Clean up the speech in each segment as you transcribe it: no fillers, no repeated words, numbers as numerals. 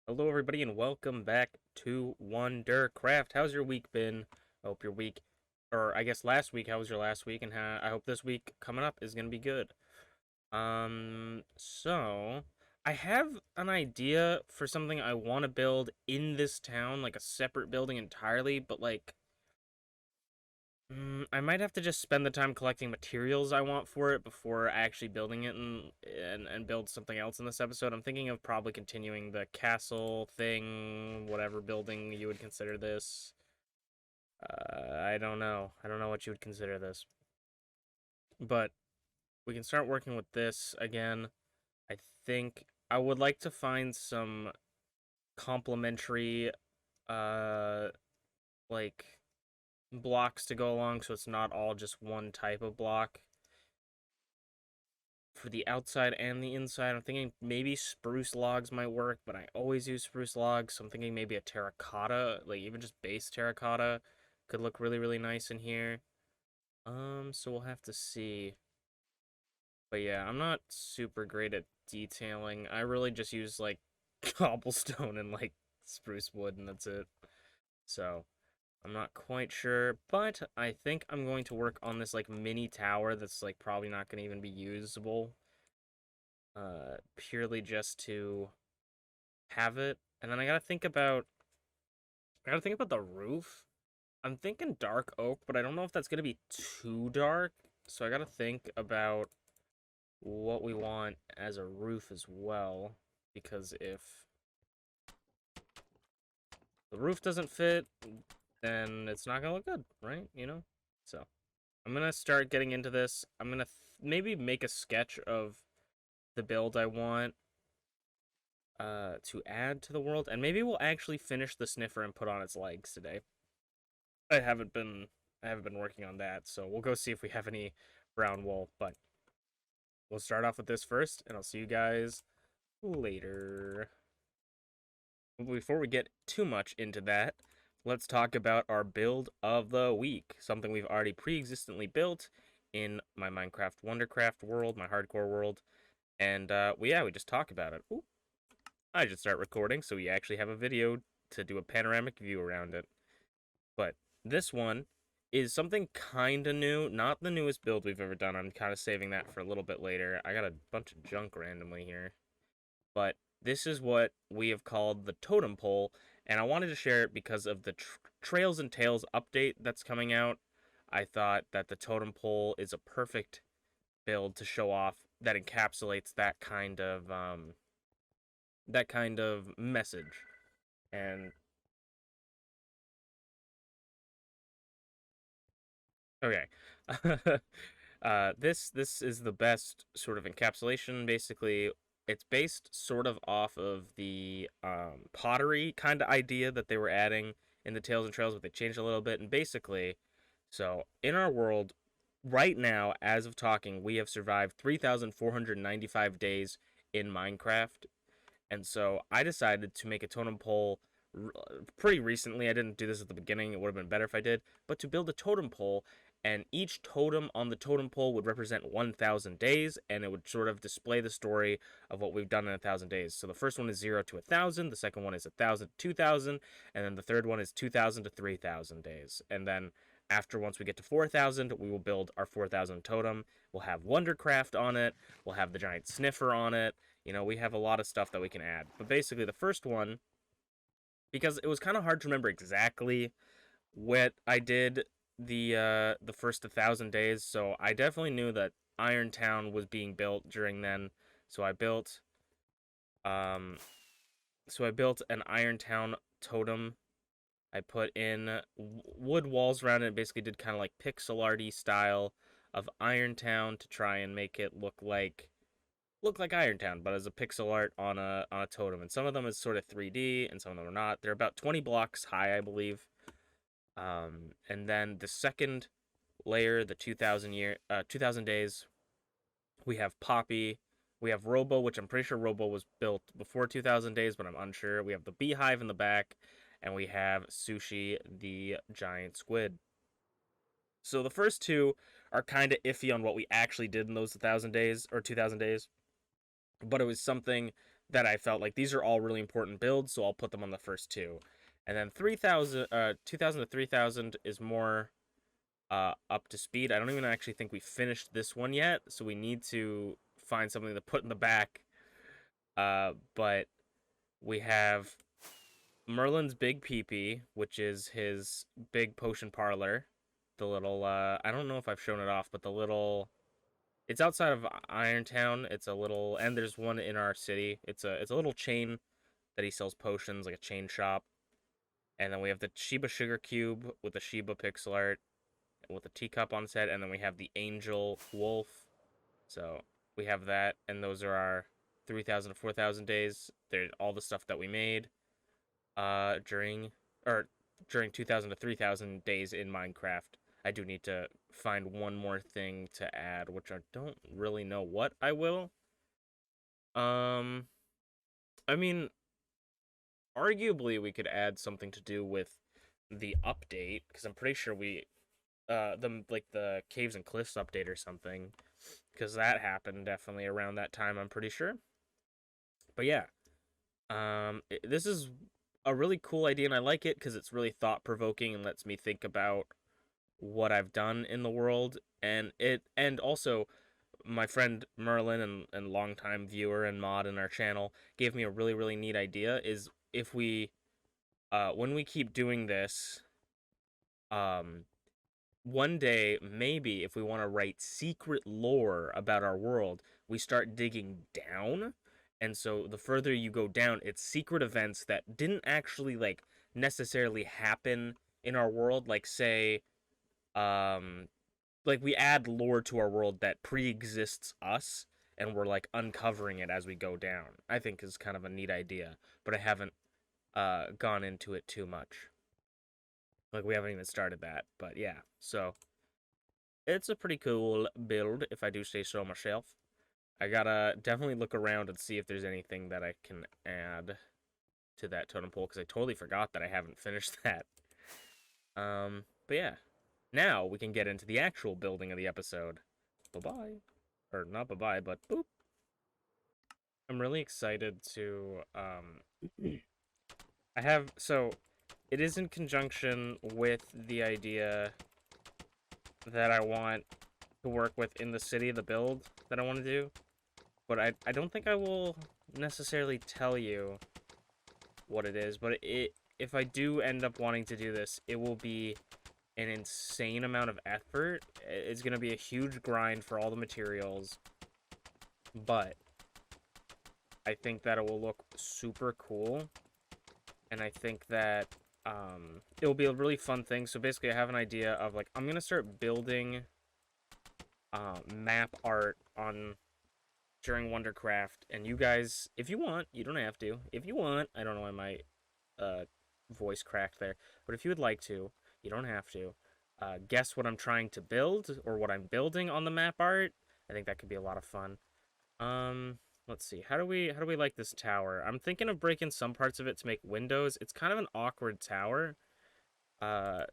Hello, everybody, and welcome back to WonderCraft. How's your week been? I hope your week, or I guess last week, how was your last week? And I hope this week coming up is gonna be good. So I have an idea for something I want to build in this town, like a separate building entirely, but like I might have to just spend the time collecting materials I want for it before actually building it and build something else in this episode. I'm thinking of probably continuing the castle thing, whatever building you would consider this. I don't know. I don't know what you would consider this. But we can start working with this again. I think I would like to find some complementary uh like blocks to go along so it's not all just one type of block for the outside and the inside. I'm thinking maybe spruce logs might work, but I always use spruce logs, so I'm thinking maybe a terracotta, like even just base terracotta could look really, really nice in here. So we'll have to see. But yeah, I'm not super great at detailing. I really just use like cobblestone and like spruce wood and that's it. So, I'm not quite sure, but I think I'm going to work on this like mini tower that's like probably not going to even be usable. Purely just to have it. And then I gotta think about the roof. I'm thinking dark oak, but I don't know if that's gonna be too dark. So I gotta think about what we want as a roof as well. Because if the roof doesn't fit, then it's not gonna look good, right? So I'm gonna start getting into this. I'm gonna maybe make a sketch of the build I want to add to the world, and maybe we'll actually finish the sniffer and put on its legs today. I haven't been I haven't been working on that, so we'll go see if we have any brown wool, but we'll start off with this first, and I'll see you guys later. Before we get too much into that, let's talk about our build of the week, something we've already pre-existently built in my Minecraft WonderCraft world, my hardcore world, and we just talk about it. Ooh, I just start recording, so we actually have a video to do a panoramic view around it. But this one is something kind of new, not the newest build we've ever done. I'm kind of saving that for a little bit later. I got a bunch of junk randomly here. But this is what we have called the totem pole, and I wanted to share it because of the Trails and Tales update that's coming out. I thought that the totem pole is a perfect build to show off that encapsulates that kind of message. And okay. This is the best sort of encapsulation. Basically, it's based sort of off of the pottery kind of idea that they were adding in the Tales and Trails, but they changed a little bit. And basically, so in our world right now, as of talking, we have survived 3,495 days in Minecraft, and so I decided to make a totem pole pretty recently. I didn't do this at the beginning. It would have been better if I did. But to build a totem pole, and each totem on the totem pole would represent 1,000 days, and it would sort of display the story of what we've done in 1,000 days. So the first one is 0 to 1,000, the second one is 1,000 to 2,000, and then the third one is 2,000 to 3,000 days. And then once we get to 4,000, we will build our 4,000 totem. We'll have WonderCraft on it. We'll have the giant sniffer on it. We have a lot of stuff that we can add. But basically, the first one, because it was kind of hard to remember exactly what I did the first 1,000 days, so I definitely knew that Iron Town was being built during then. So I built um an Iron Town totem. I put in wood walls around it, and basically did kind of like pixel arty style of Iron Town to try and make it look like Irontown, but as a pixel art on a totem. And some of them is sort of 3D, and some of them are not. They're about 20 blocks high, I believe. And then the second layer, the 2,000 days, we have Poppy. We have Robo, which I'm pretty sure Robo was built before 2,000 days, but I'm unsure. We have the Beehive in the back, and we have Sushi, the giant squid. So the first two are kind of iffy on what we actually did in those 1,000 days or 2,000 days, but it was something that I felt like these are all really important builds, so I'll put them on the first two. And then 2000 to 3000 is more up to speed. I don't even actually think we finished this one yet, so we need to find something to put in the back. But we have Merlin's Big Peepee, which is his big potion parlor. The little, I don't know if I've shown it off, but the little, it's outside of Irontown. It's a little, and there's one in our city. It's a little chain that he sells potions, like a chain shop. And then we have the Shiba Sugar Cube with the Shiba pixel art with a teacup on set, and then we have the Angel Wolf. So we have that, and those are our 3000 to 4000 days. They're all the stuff that we made during 2000 to 3000 days in Minecraft. I do need to find one more thing to add, which I don't really know what I will. I mean, arguably we could add something to do with the update, because I'm pretty sure we the Caves and Cliffs update or something, because that happened definitely around that time, I'm pretty sure. But yeah, this is a really cool idea, and I like it because it's really thought-provoking and lets me think about what I've done in the world. And also my friend Merlin and longtime viewer and mod in our channel gave me a really, really neat idea, is if we when we keep doing this, one day, maybe if we want to write secret lore about our world, we start digging down. And so the further you go down, it's secret events that didn't actually like necessarily happen in our world. Like say, like we add lore to our world that pre-exists us, and we're like uncovering it as we go down. I think is kind of a neat idea, but I haven't gone into it too much. Like we haven't even started that, but yeah. So it's a pretty cool build, if I do say so myself. I gotta definitely look around and see if there's anything that I can add to that totem pole, because I totally forgot that I haven't finished that. But yeah, now we can get into the actual building of the episode. Bye-bye. Or not bye-bye, but boop. I'm really excited to, I have, so, it is in conjunction with the idea that I want to work with in the city, the build that I want to do. But I don't think I will necessarily tell you what it is. But if I do end up wanting to do this, it will be an insane amount of effort. It's going to be a huge grind for all the materials. But I think that it will look super cool. And I think that it will be a really fun thing. So basically I have an idea of like, I'm going to start building map art on during WonderCraft, and you guys, if you want, you don't have to. If you want, I don't know why my voice cracked there, but if you would like to, you don't have to. Guess what I'm trying to build, or what I'm building on the map art. I think that could be a lot of fun. Let's see. How do we like this tower? I'm thinking of breaking some parts of it to make windows. It's kind of an awkward tower,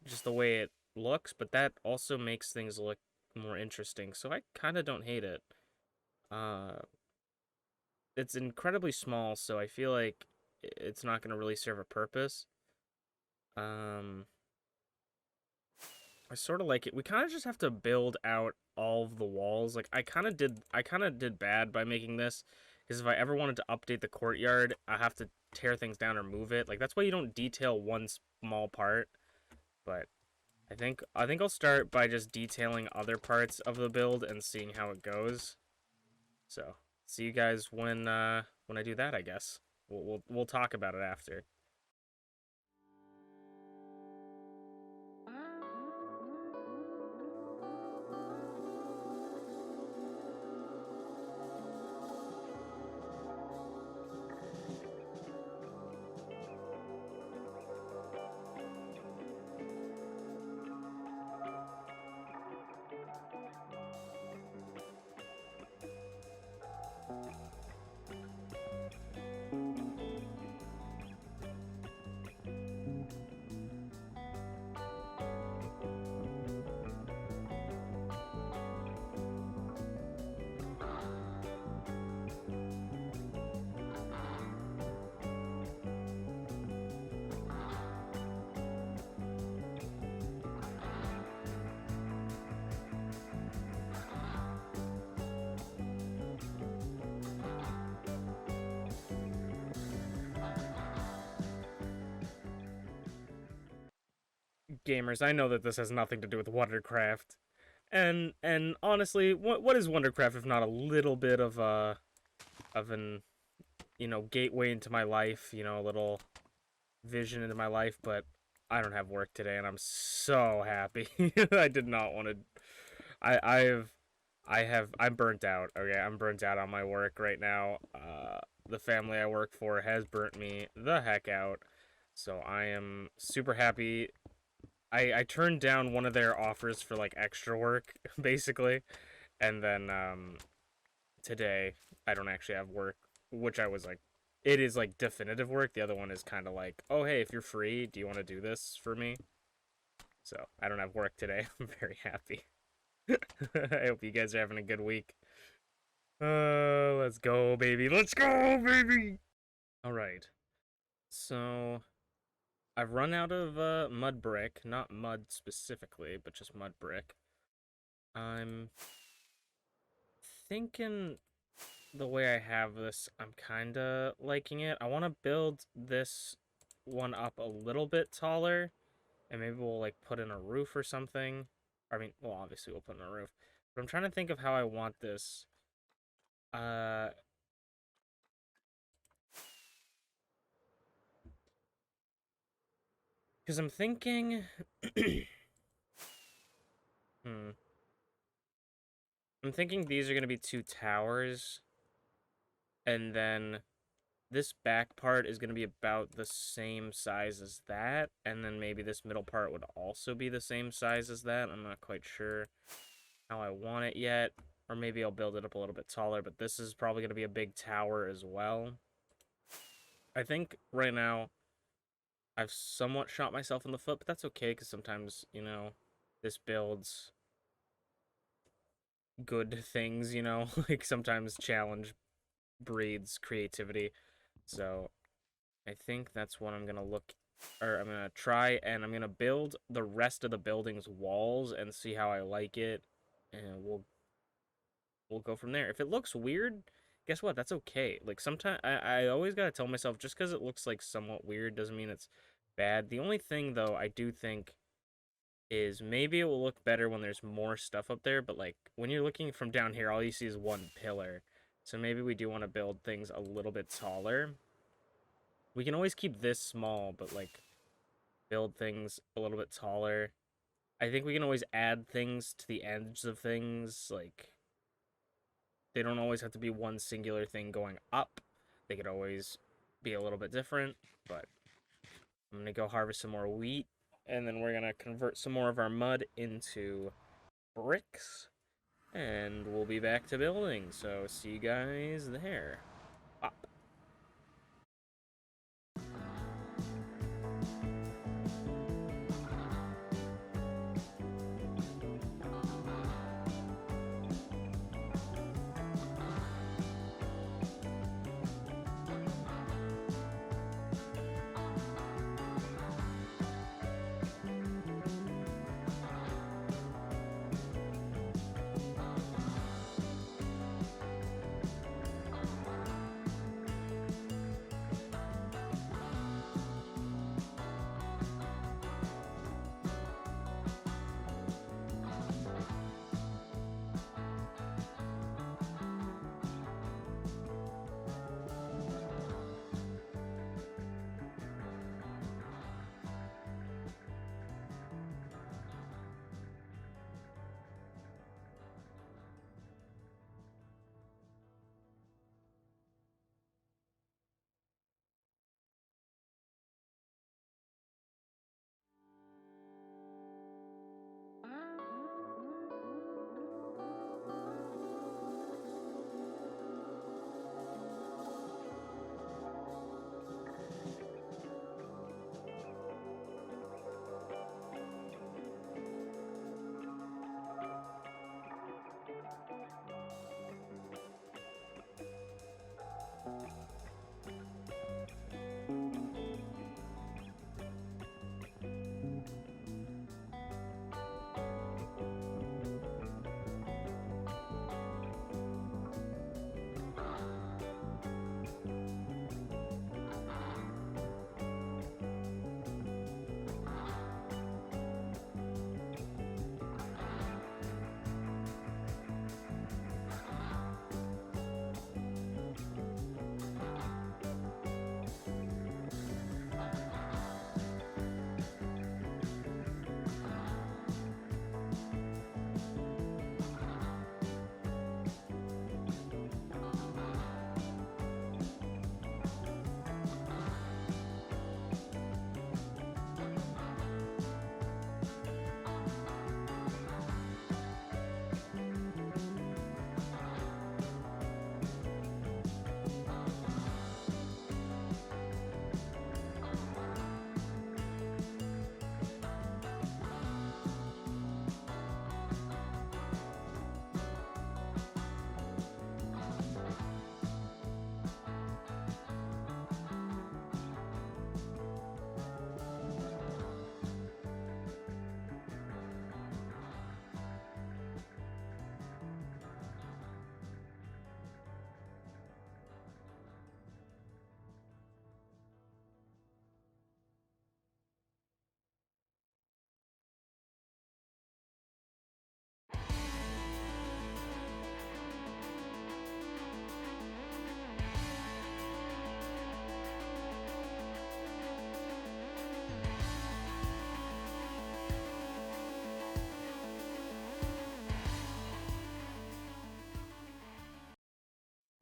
just the way it looks, but that also makes things look more interesting. So I kind of don't hate it. It's incredibly small, so I feel like it's not going to really serve a purpose. I sort of like it. We kind of just have to build out all of the walls. Like I kind of did bad by making this, because if I ever wanted to update the courtyard, I have to tear things down or move it. Like that's why you don't detail one small part. But I think I'll start by just detailing other parts of the build and seeing how it goes. So, see you guys when I do that, I guess. We'll talk about it after. gamers, I know that this has nothing to do with WonderCraft. And honestly, what is WonderCraft if not a little bit of an gateway into my life, a little vision into my life, but I don't have work today and I'm so happy. I did not want to I'm burnt out. Okay, I'm burnt out on my work right now. The family I work for has burnt me the heck out. So I am super happy. I turned down one of their offers for like extra work, basically, and then today I don't actually have work, which I was like, it is like definitive work. The other one is kind of like, oh hey, if you're free, do you want to do this for me? So I don't have work today. I'm very happy. I hope you guys are having a good week. Let's go, baby. Let's go, baby. All right. So I've run out of mud brick, not mud specifically, but just mud brick. I'm thinking the way I have this, I'm kind of liking it. I want to build this one up a little bit taller, and maybe we'll like put in a roof or something. I mean, well, obviously we'll put in a roof, but I'm trying to think of how I want this. Because I'm thinking, I'm thinking these are gonna be two towers, and then this back part is gonna be about the same size as that, and then maybe this middle part would also be the same size as that. I'm not quite sure how I want it yet, or maybe I'll build it up a little bit taller, but this is probably gonna be a big tower as well. I think right now I've somewhat shot myself in the foot, but that's okay, because sometimes, this builds good things, like sometimes challenge breeds creativity. So I think that's what I'm gonna I'm gonna try, and I'm gonna build the rest of the building's walls and see how I like it, and we'll go from there. If it looks weird, guess what? That's okay. Like sometimes I always gotta tell myself, just because it looks like somewhat weird doesn't mean it's bad. The only thing though I do think is maybe it will look better when there's more stuff up there, but like when you're looking from down here, all you see is one pillar. So maybe we do want to build things a little bit taller. We can always keep this small, but like build things a little bit taller. I think we can always add things to the edges of things, like they don't always have to be one singular thing going up. They could always be a little bit different, but I'm going to go harvest some more wheat, and then we're going to convert some more of our mud into bricks, and we'll be back to building. So see you guys there. Bop.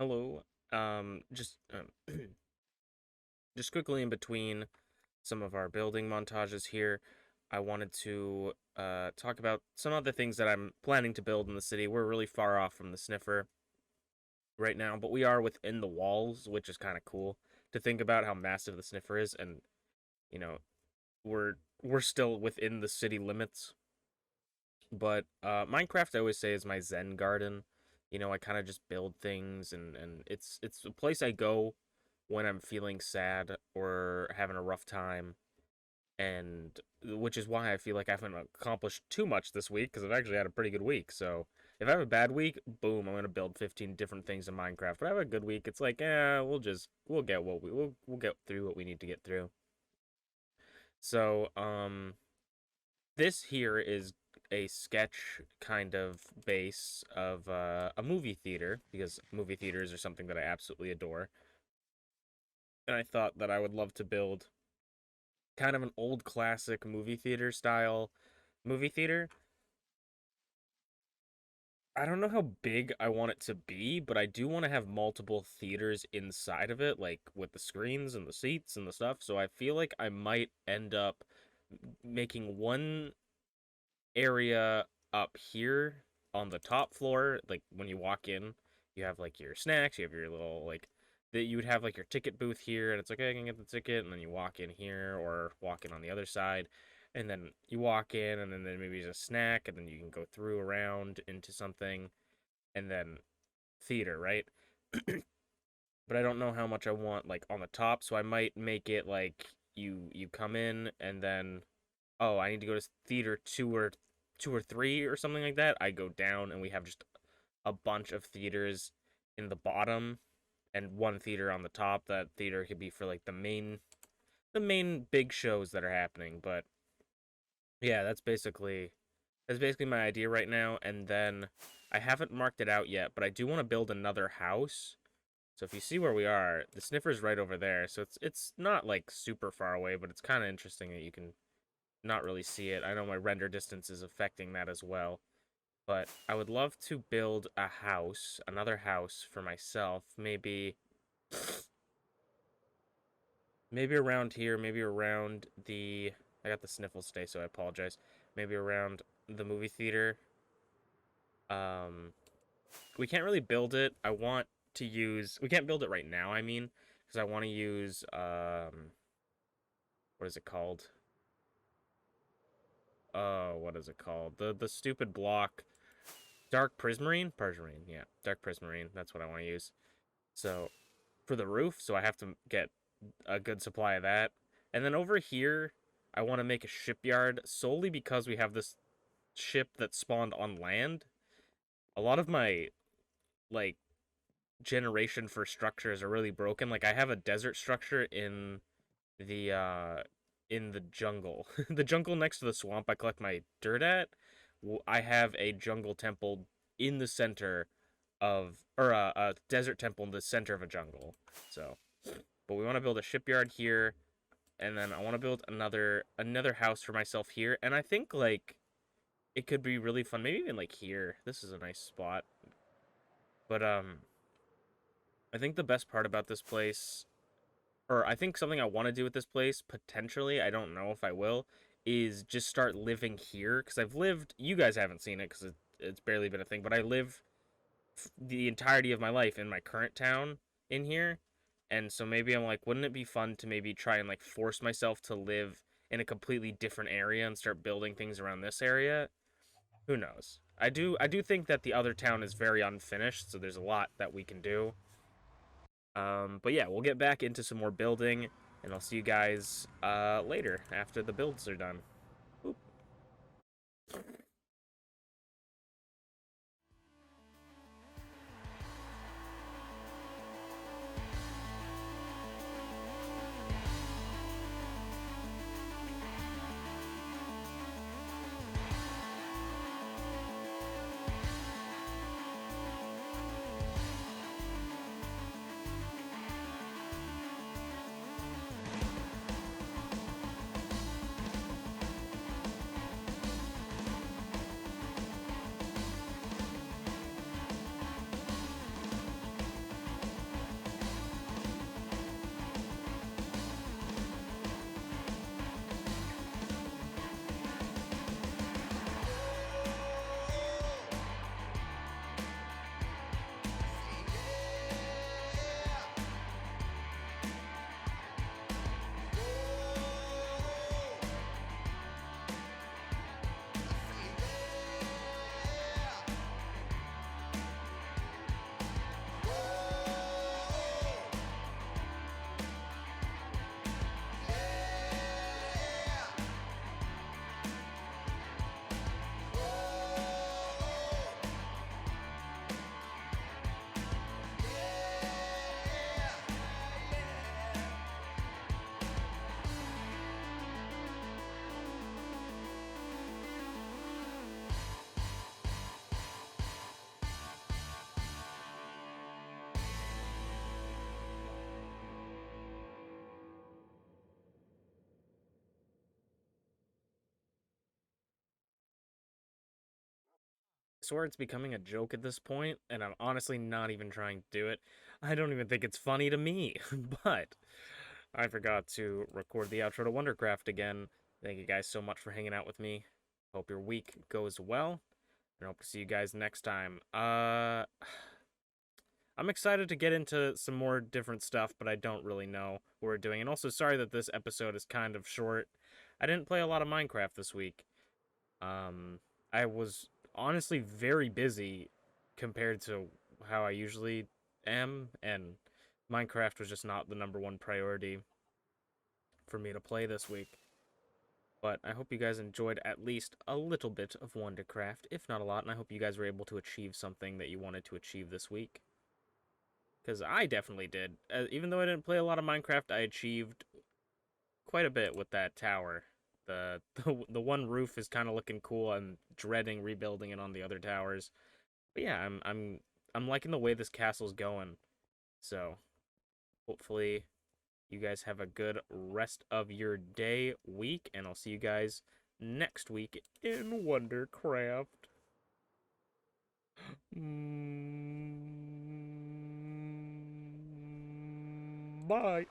Hello. Just just quickly in between some of our building montages here, I wanted to talk about some other things that I'm planning to build in the city. We're really far off from the sniffer right now, but we are within the walls, which is kind of cool to think about how massive the sniffer is, and you know, we're still within the city limits. But Minecraft, I always say, is my Zen garden. I kind of just build things, and it's a place I go when I'm feeling sad or having a rough time, and which is why I feel like I haven't accomplished too much this week because I've actually had a pretty good week. So if I have a bad week, boom, I'm gonna build 15 different things in Minecraft. But if I have a good week, it's like, we'll get we'll get through what we need to get through. So this here is a sketch kind of base of a movie theater because movie theaters are something that I absolutely adore. And I thought that I would love to build kind of an old classic movie theater style movie theater. I don't know how big I want it to be, but I do want to have multiple theaters inside of it, like with the screens and the seats and the stuff. So I feel like I might end up making one area up here on the top floor. Like when you walk in, you have like your snacks, you have your little like that you would have like your ticket booth here, and it's like, hey, I can get the ticket, and then you walk in here or walk in on the other side, and then you walk in, and then maybe there's a snack, and then you can go through around into something, and then theater, right? But I don't know how much I want like on the top, so I might make it like you come in and then, oh, I need to go to theater two or three or something like that. I go down and we have just a bunch of theaters in the bottom and one theater on the top. That theater could be for like the main big shows that are happening. But yeah, that's basically my idea right now. And then I haven't marked it out yet, but I do want to build another house. So if you see where we are, the sniffer's right over there. So it's not like super far away, but it's kind of interesting that you can not really see it. I know my render distance is affecting that as well. But I would love to build a house, another house for myself. Maybe around here, maybe around the I got the sniffles today, so I apologize. Maybe around the movie theater. Um we can't really build it. We can't build it right now, I mean, because I want to use what is it called? What is it called? The stupid block. Dark prismarine? Prismarine, yeah. Dark prismarine. That's what I want to use. So, for the roof, so I have to get a good supply of that. And then over here, I want to make a shipyard solely because we have this ship that spawned on land. A lot of my, like, generation for structures are really broken. Like, I have a desert structure the, uh, in the jungle. The jungle next to the swamp I collect my dirt at. I have a jungle temple in the center or a desert temple in the center of a jungle. So, but we want to build a shipyard here, and then I want to build another house for myself here. And I think like it could be really fun, maybe even like here. This is a nice spot. But I think the best part about this place, or I think something I want to do with this place potentially, I don't know if I will, is just start living here because I've lived. You guys haven't seen it because it's barely been a thing, but I live the entirety of my life in my current town in here. And so maybe I'm like, wouldn't it be fun to maybe try and like force myself to live in a completely different area and start building things around this area? Who knows? I do think that the other town is very unfinished, so there's a lot that we can do. But yeah, we'll get back into some more building, and I'll see you guys later after the builds are done. Oop. swear it's becoming a joke at this point, and I'm honestly not even trying to do it. I don't even think it's funny to me, but I forgot to record the outro to WonderCraft again. Thank you guys so much for hanging out with me. Hope your week goes well, and hope to see you guys next time. I'm excited to get into some more different stuff, but I don't really know what we're doing. And also, sorry that this episode is kind of short. I didn't play a lot of Minecraft this week. I was honestly very busy compared to how I usually am, and Minecraft was just not the #1 priority for me to play this week. But I hope you guys enjoyed at least a little bit of WonderCraft, if not a lot, and I hope you guys were able to achieve something that you wanted to achieve this week. Because I definitely did. Even though I didn't play a lot of Minecraft, I achieved quite a bit with that tower. The one roof is kind of looking cool. I'm dreading rebuilding it on the other towers. But yeah, I'm liking the way this castle's going. So hopefully you guys have a good rest of your day, week, and I'll see you guys next week in WonderCraft. Bye.